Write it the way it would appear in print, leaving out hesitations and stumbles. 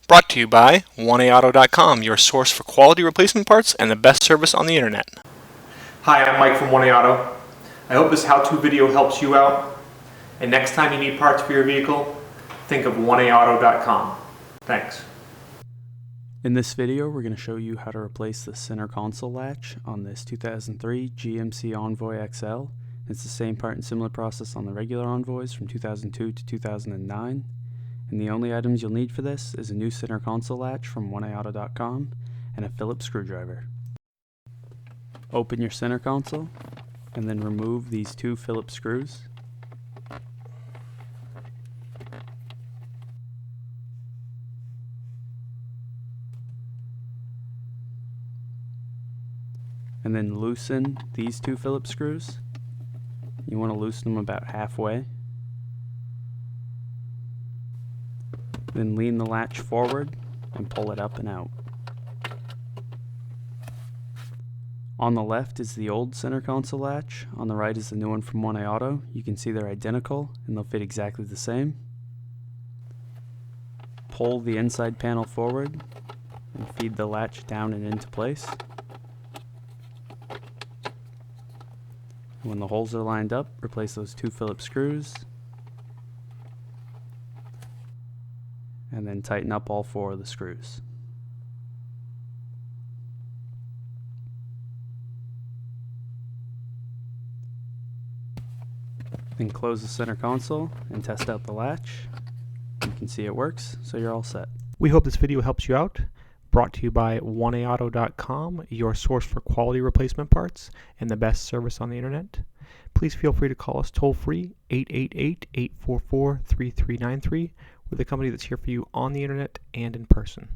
Brought to you by 1AAuto.com, your source for quality replacement parts and the best service on the internet. Hi, I'm Mike from 1AAuto. I hope this how-to video helps you out. And next time you need parts for your vehicle, think of 1AAuto.com. Thanks. In this video, we're going to show you how to replace the center console latch on this 2003 GMC Envoy XL. It's the same part and similar process on the regular Envoys from 2002 to 2009. And the only items you'll need for this is a new center console latch from 1AAuto.com and a Phillips screwdriver. Open your center console and then remove these two Phillips screws. And then loosen these two Phillips screws. You want to loosen them about halfway. Then lean the latch forward and pull it up and out. On the left is the old center console latch. On the right is the new one from 1AAuto. You can see they're identical and they'll fit exactly the same. Pull the inside panel forward and feed the latch down and into place. When the holes are lined up, replace those two Phillips screws and then tighten up all four of the screws. Then close the center console and test out the latch. You can see it works, so you're all set. We hope this video helps you out. Brought to you by 1AAuto.com, your source for quality replacement parts and the best service on the internet. Please feel free to call us toll-free, 888-844-3393. We're the company that's here for you on the internet and in person.